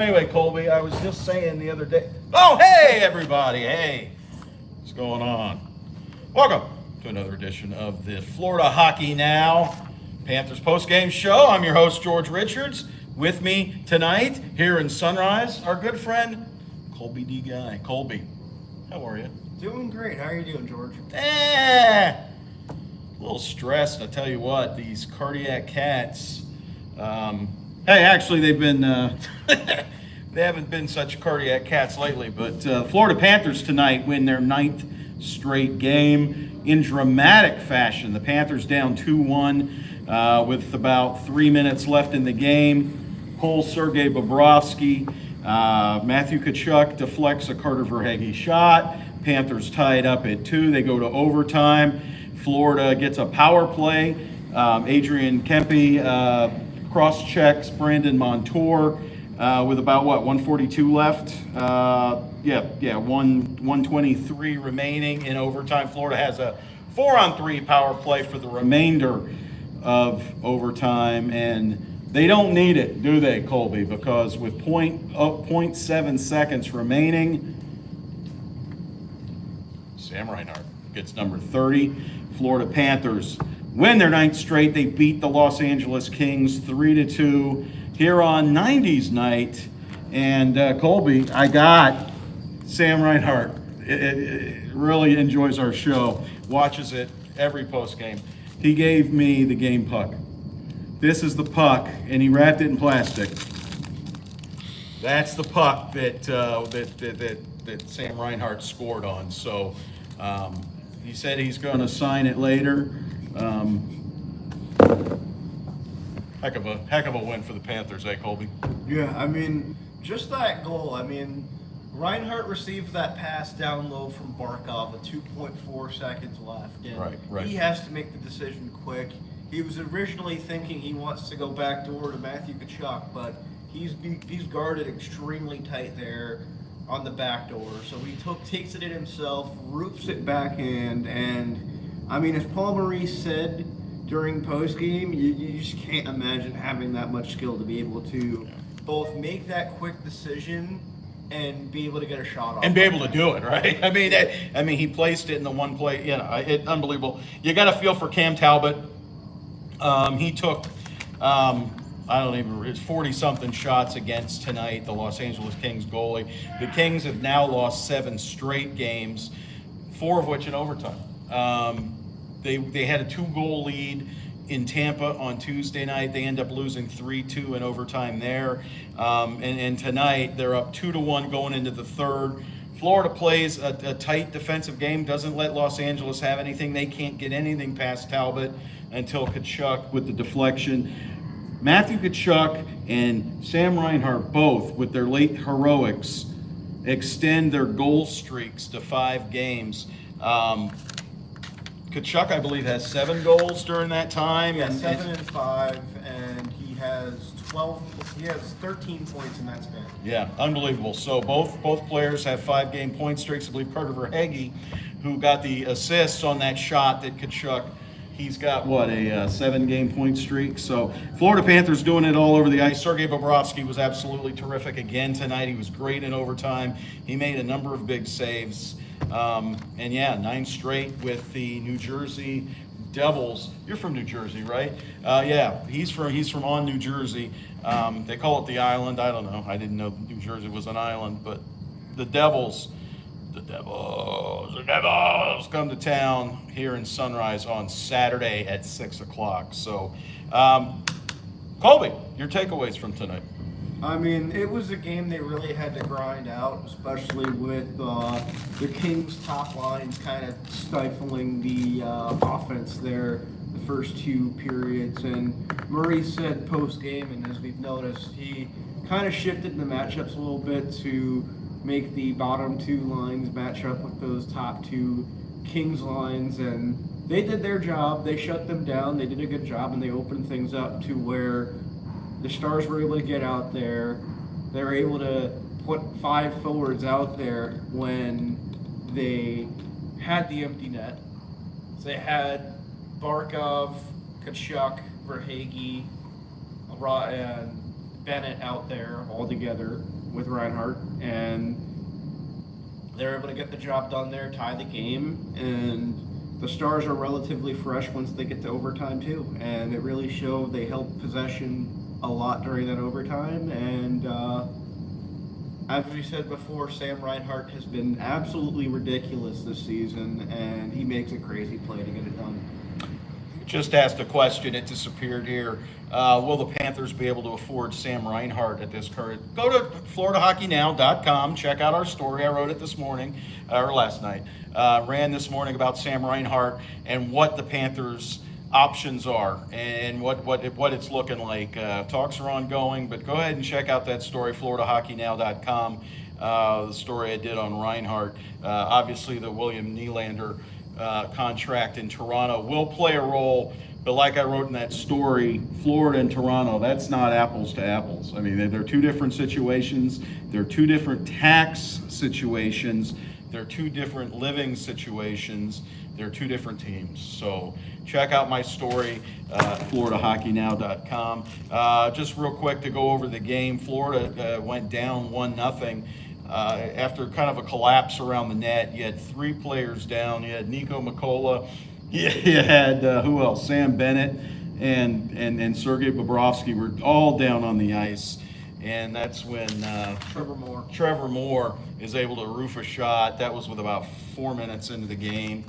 Anyway, Colby, I was just saying the other day. Oh, hey, everybody. Hey, what's going on? Welcome to another edition of the Floridahockeynow Panthers Postgame Show. I'm your host, George Richards. With me tonight here in Sunrise, our good friend, Colby D guy. Colby, how are you? Doing great. How are you doing, George? A little stressed. I tell you what, these cardiac cats. Hey, actually, they've been. They haven't been such cardiac cats lately, but Florida Panthers tonight win their 9th straight game in dramatic fashion. The Panthers down 2-1 with about 3 minutes left in the game. Pull Sergei Bobrovsky. Matthew Tkachuk deflects a Carter Verhaeghe shot. Panthers tie it up at 2. They go to overtime. Florida gets a power play. Adrian Kempe cross-checks Brandon Montour. With about 142 left. 123 remaining in overtime. Florida has a 4-on-3 power play for the remainder of overtime, and they don't need it, do they, Colby? Because with 0.7 seconds remaining, Sam Reinhart gets number 30. Florida Panthers win their 9th straight. They beat the Los Angeles Kings 3-2. Here on 90s night, and Colby, I got Sam Reinhart. It really enjoys our show, watches it every post game. He gave me the game puck. This is the puck, and he wrapped it in plastic. That's the puck that Sam Reinhart scored on. So he said he's going to sign it later. Heck of a win for the Panthers, eh, Colby? Yeah, I mean, just that goal. I mean, Reinhardt received that pass down low from Barkov with 2.4 seconds left. And right. He has to make the decision quick. He was originally thinking he wants to go backdoor to Matthew Tkachuk, but he's guarded extremely tight there on the back door. So he takes it in himself, roofs it backhand, and I mean, as Paul Maurice said during postgame, you just can't imagine having that much skill to be able to both make that quick decision and be able to get a shot off. And be able to do it, right? I mean, he placed it in the one play. Unbelievable. You got to feel for Cam Talbot. He took, it's 40-something shots against tonight, the Los Angeles Kings goalie. The Kings have now lost 7 straight games, 4 of which in overtime. They had a 2-goal lead in Tampa on Tuesday night. They end up losing 3-2 in overtime there. And tonight they're up 2-1 going into the third. Florida plays a tight defensive game, doesn't let Los Angeles have anything. They can't get anything past Talbot until Tkachuk with the deflection. Matthew Tkachuk and Sam Reinhart both, with their late heroics, extend their goal streaks to 5 games. Tkachuk, I believe, has 7 goals during that time. Yeah, 7 and 5, and he has 13 points in that span. Yeah, unbelievable. So both players have 5-game point streaks. I believe Carter Verhaeghe, who got the assists on that shot that Tkachuk, he's got a 7-game point streak. So Florida Panthers doing it all over the ice. Sergei Bobrovsky was absolutely terrific again tonight. He was great in overtime. He made a number of big saves. 9 straight with the New Jersey Devils. You're from New Jersey, right? Yeah, he's from on New Jersey. They call it the island. I don't know. I didn't know New Jersey was an island, but the Devils come to town here in Sunrise on Saturday at 6 o'clock. So, Colby, your takeaways from tonight? I mean, it was a game they really had to grind out, especially with the Kings' top lines kind of stifling the offense there the first 2 periods. And Maurice said post-game, and as we've noticed, he kind of shifted the matchups a little bit to make the bottom 2 lines match up with those top 2 Kings lines. And they did their job. They shut them down. They did a good job, and they opened things up to where the Stars were able to get out there. They were able to put 5 forwards out there when they had the empty net. So they had Barkov, Tkachuk, Verhaeghe, and Bennett out there all together with Reinhardt, and they're able to get the job done there, tie the game, and the Stars are relatively fresh once they get to overtime too, and it really showed. They held possession a lot during that overtime, and as we said before, Sam Reinhart has been absolutely ridiculous this season, and he makes a crazy play to get it done. Just asked a question, it disappeared here. Will the Panthers be able to afford Sam Reinhart at this current? Go to FloridaHockeynow.com, check out our story. I wrote it this morning, or last night. Ran this morning about Sam Reinhart and what the Panthers' options are and what it's looking like. Talks are ongoing, but go ahead and check out that story, FloridaHockeynow.com. The story I did on Reinhart. Obviously, the William Nylander contract in Toronto will play a role, but like I wrote in that story, Florida and Toronto, that's not apples to apples. I mean, they're two different situations. They're two different tax situations. They're two different living situations. They're two different teams. So check out my story, FloridaHockeynow.com. Just real quick to go over the game, Florida went down 1-0. After kind of a collapse around the net. You had 3 players down. You had Nico Mikola. You had, who else? Sam Bennett and Sergei Bobrovsky were all down on the ice. And that's when Trevor Moore is able to roof a shot. That was with about 4 minutes into the game.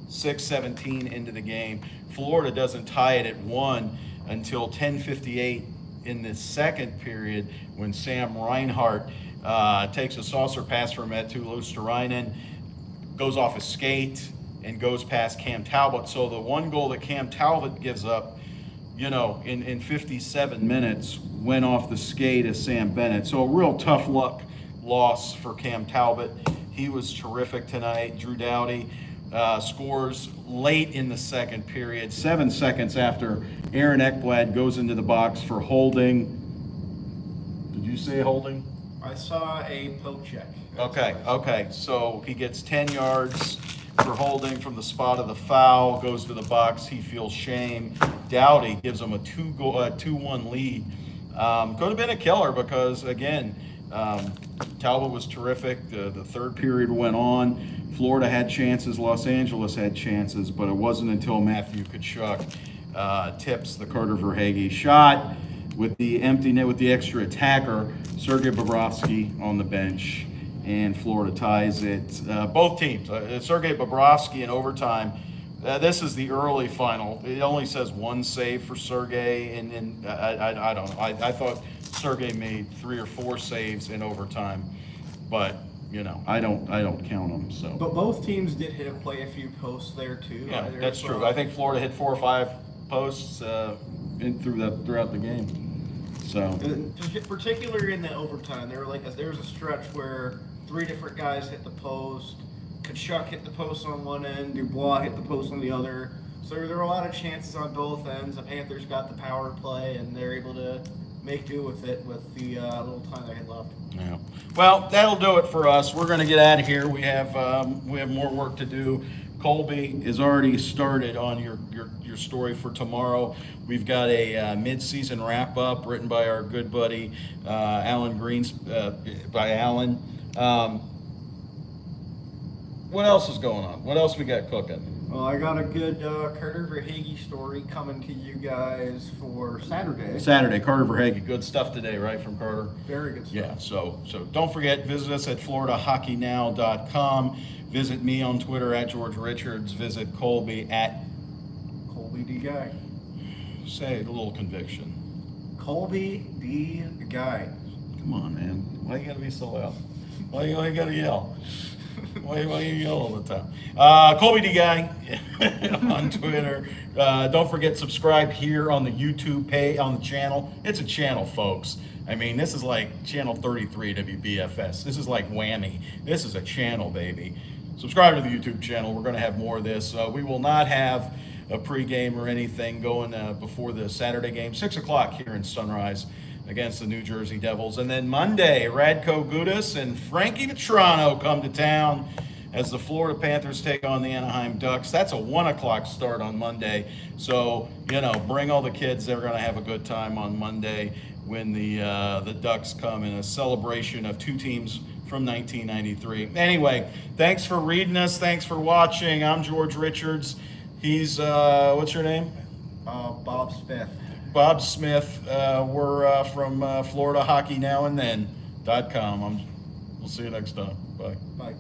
6:17 into the game. Florida doesn't tie it at 1 until 10:58 in the second period when Sam Reinhart takes a saucer pass from Matthew Tkachuk, goes off a skate and goes past Cam Talbot. So the one goal that Cam Talbot gives up, in 57 minutes went off the skate of Sam Bennett. So a real tough luck loss for Cam Talbot. He was terrific tonight. Drew Doughty scores late in the second period, 7 seconds after Aaron Ekblad goes into the box for holding. Did you say holding? I saw a poke check. Okay. So he gets 10 yards for holding from the spot of the foul, goes to the box. He feels shame. Doughty gives him a 2-1 lead. Could have been a killer because, again, Talbot was terrific. The third period went on. Florida had chances. Los Angeles had chances, but it wasn't until Matthew Tkachuk tips the Carter Verhaeghe shot with the empty net, with the extra attacker, Sergei Bobrovsky on the bench, and Florida ties it. Both teams, Sergei Bobrovsky in overtime. This is the early final. It only says 1 save for Sergei, and I don't know. I thought Sergei made 3 or 4 saves in overtime, but I don't count them. So. But both teams did hit a few posts there too. Yeah, that's true. I think Florida hit 4 or 5 posts throughout the game. So, particularly in the overtime, there was a stretch where 3 different guys hit the post. Tkachuk hit the post on one end, Dubois hit the post on the other. So there were a lot of chances on both ends. The Panthers got the power play, and they're able to make do with it with the little time they had left. Yeah. Well, that'll do it for us. We're going to get out of here. We have more work to do. Colby is already started on your story for tomorrow. We've got a mid-season wrap-up written by our good buddy Alan Greens, by Alan. What else is going on? What else we got cooking? Well, I got a good Carter Verhaeghe story coming to you guys for Saturday. Carter Verhaeghe. Good stuff today, right, from Carter? Very good stuff. Yeah, so don't forget, visit us at FloridaHockeynow.com. Visit me on Twitter at George Richards. Visit Colby at Colby D Guy. Say it, a little conviction. Colby D Guy. Come on, man. Why you gotta be so loud? Why you gotta yell? Why you yell all the time? Colby D Guy on Twitter. Don't forget, subscribe here on the YouTube page, on the channel. It's a channel, folks. I mean, this is like channel 33 WBFS. This is like whammy. This is a channel, baby. Subscribe to the YouTube channel. We're going to have more of this. We will not have a pregame or anything going before the Saturday game. 6 o'clock here in Sunrise against the New Jersey Devils. And then Monday, Radko Gudas and Frankie Vetrano come to town as the Florida Panthers take on the Anaheim Ducks. That's a 1 o'clock start on Monday. So, bring all the kids. They're going to have a good time on Monday when the Ducks come in a celebration of two teams from 1993. Anyway, thanks for reading us. Thanks for watching. I'm George Richards. He's, what's your name? Bob Smith. Bob Smith. We're from Floridahockeynow.com. We'll see you next time. Bye. Bye.